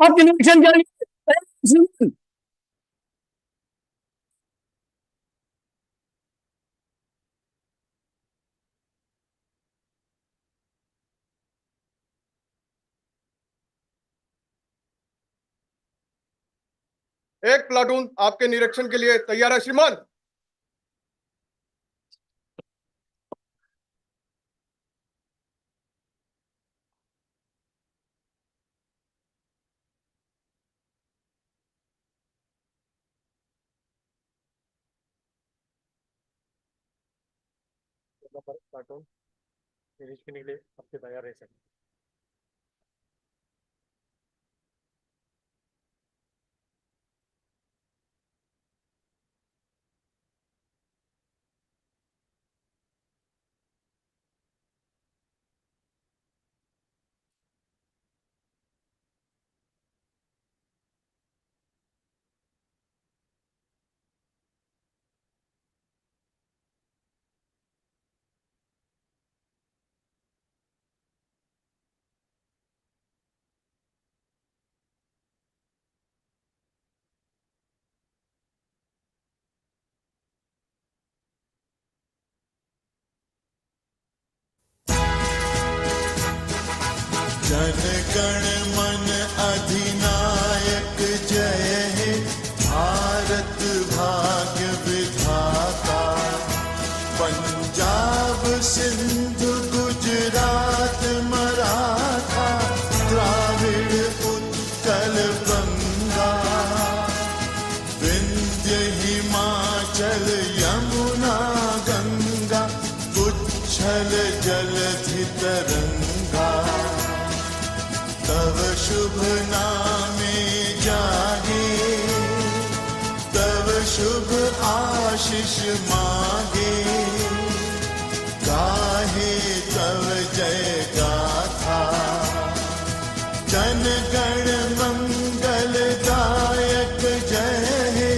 आपके निरीक्षण के लिए एक प्लाटून आपके निरीक्षण के लिए तैयार है श्रीमान। प्लाटून निरीक्षण के लिए आपके तैयार रह सकते। जन गण मन अधिनायक जय हे, भारत भाग्य विधाता। पंजाब सिंध गुजरात मराठा, द्राविड़ उत्कल बंगा। विंध्य हिमाचल यमुना गंगा, उच्छल जलधि तरंगा। तव शुभ नामे जागे, तव शुभ आशीष मागे। गाहे तव जय गाथा, जन गण मंगलदायक जय हे,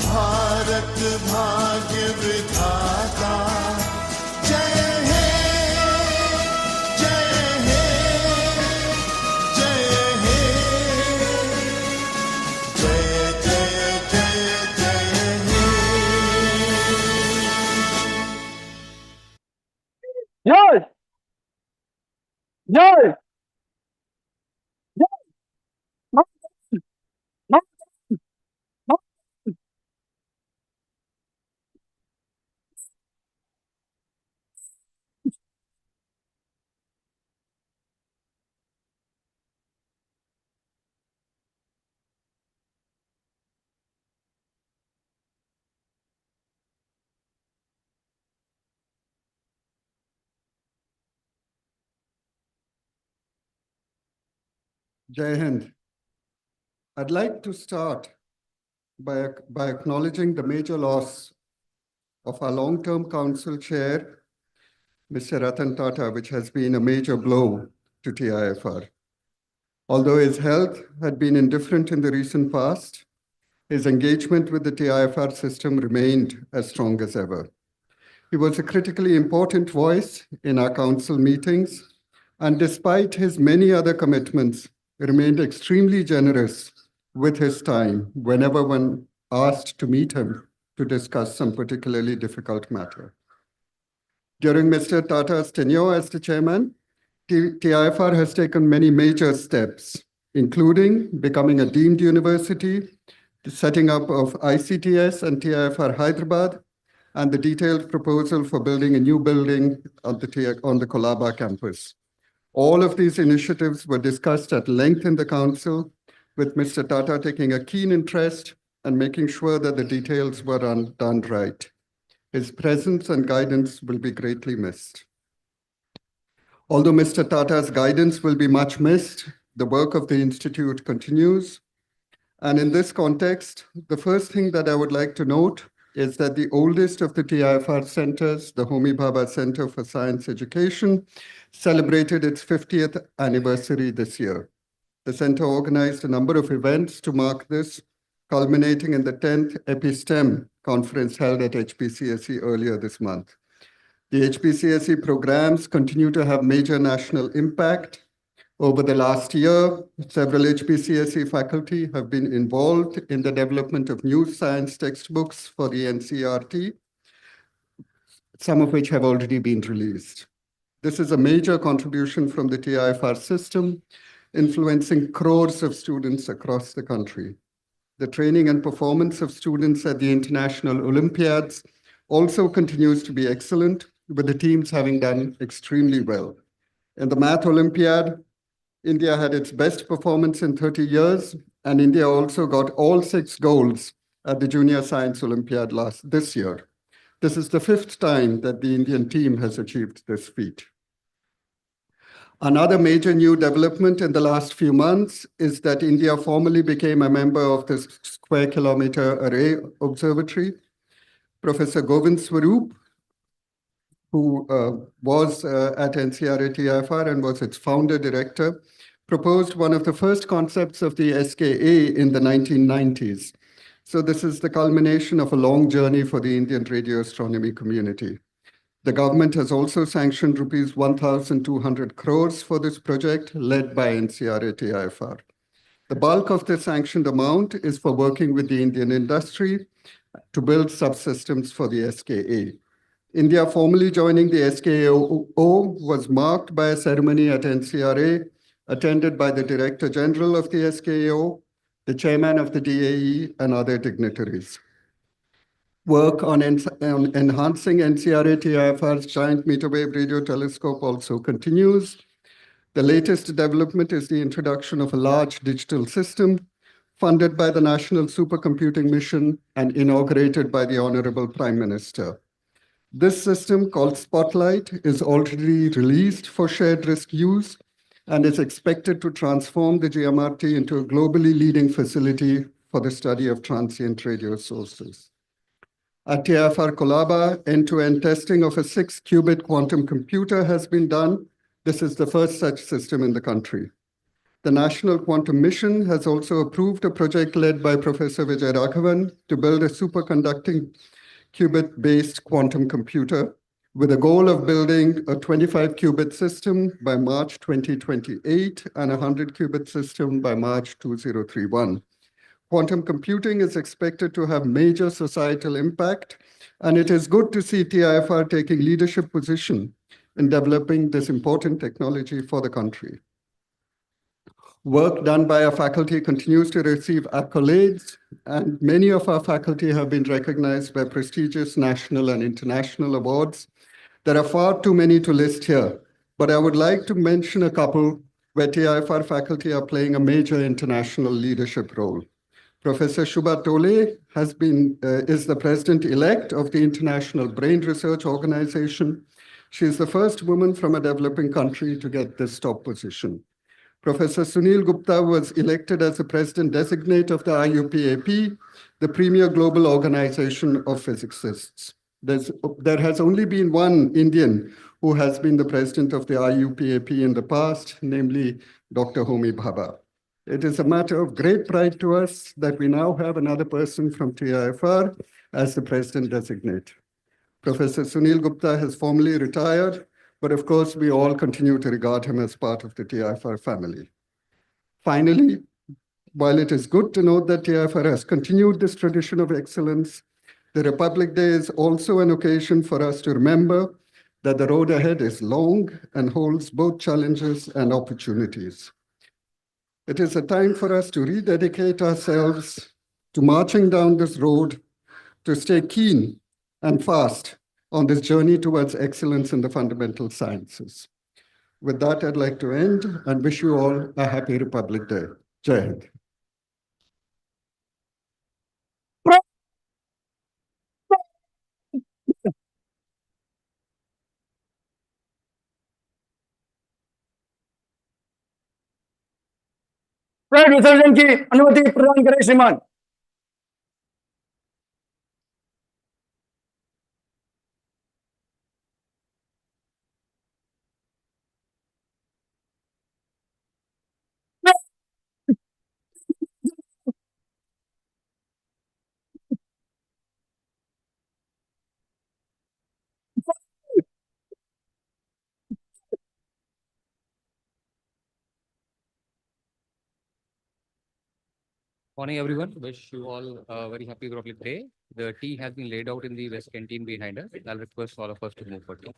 भारत भाग्य विधाता। जय हे, जय हे, जय हे, जय जय जय जय हे। जय जय Jai Hind. I'd like to start by acknowledging the major loss of our long-term council chair, Mr. Ratan Tata, which has been a major blow to TIFR. Although his health had been indifferent in the recent past, his engagement with the TIFR system remained as strong as ever. He was a critically important voice in our council meetings, and despite his many other commitments, remained extremely generous with his time whenever one asked to meet him to discuss some particularly difficult matter. During Mr. Tata's tenure as the chairman, TIFR has taken many major steps, including becoming a deemed university, the setting up of ICTS and TIFR Hyderabad, and the detailed proposal for building a new building on the Colaba campus. All of these initiatives were discussed at length in the council, with Mr. Tata taking a keen interest and making sure that the details were done right. His presence and guidance will be greatly missed. Although Mr. Tata's guidance will be much missed, the work of the Institute continues. And in this context, the first thing that I would like to note is that the oldest of the TIFR centers, the Homi Bhabha Center for Science Education, celebrated its 50th anniversary this year. The center organized a number of events to mark this, culminating in the 10th EpiSTEM conference held at HPCSE earlier this month. The HPCSE programs continue to have major national impact. Over the last year, several HPCSE faculty have been involved in the development of new science textbooks for the NCERT, some of which have already been released. This is a major contribution from the TIFR system, influencing crores of students across the country. The training and performance of students at the international Olympiads also continues to be excellent, with the teams having done extremely well. In the Math Olympiad, India had its best performance in 30 years, and India also got all 6 golds at the Junior Science Olympiad this year. This is the 5th time that the Indian team has achieved this feat. Another major new development in the last few months is that India formally became a member of the Square Kilometre Array Observatory. Professor Govind Swarup, who was at NCERT-TIFR and was its founder director, proposed one of the first concepts of the SKA in the 1990s. So this is the culmination of a long journey for the Indian radio astronomy community. The government has also sanctioned rupees 1,200 crores for this project led by NCERT-TIFR. The bulk of the sanctioned amount is for working with the Indian industry to build subsystems for the SKA. India formally joining the SKAO was marked by a ceremony at NCRA, attended by the Director General of the SKAO, the Chairman of the DAE, and other dignitaries. Work on enhancing NCERT-TIFR's giant meter wave radio telescope also continues. The latest development is the introduction of a large digital system funded by the National Supercomputing Mission and inaugurated by the Honorable Prime Minister. This system, called Spotlight, is already released for shared risk use and is expected to transform the GMRT into a globally leading facility for the study of transient radio sources. At TIFR Colaba, end-to-end testing of a 6-qubit quantum computer has been done. This is the first such system in the country. The National Quantum Mission has also approved a project led by Professor Vijay Raghavan to build a superconducting qubit-based quantum computer with a goal of building a 25-qubit system by March 2028 and a 100-qubit system by March 2031. Quantum computing is expected to have major societal impact, and it is good to see TIFR taking leadership position in developing this important technology for the country. Work done by our faculty continues to receive accolades, and many of our faculty have been recognized by prestigious national and international awards. There are far too many to list here, but I would like to mention a couple where TIFR faculty are playing a major international leadership role. Professor Shubha Tole is the president-elect of the International Brain Research Organization. She is the first woman from a developing country to get this top position. Professor Sunil Gupta was elected as the president-designate of the IUPAP, the premier global organization of physicists. There has only been one Indian who has been the president of the IUPAP in the past, namely Dr. Homi Bhabha. It is a matter of great pride to us that we now have another person from TIFR as the president-designate. Professor Sunil Gupta has formally retired, but of course, we all continue to regard him as part of the TIFR family. Finally, while it is good to note that TIFR has continued this tradition of excellence, the Republic Day is also an occasion for us to remember that the road ahead is long and holds both challenges and opportunities. It is a time for us to rededicate ourselves to marching down this road, to stay keen and fast on this journey towards excellence in the fundamental sciences. With that, I'd like to end and wish you all a happy Republic Day. Jai Hind. Flight विसर्जन की अनुमति प्रदान करें श्रीमान। Morning, everyone. Wish you all a very happy Republic Day. The tea has been laid out in the West Canteen behind us. I'll request all of us to move for tea.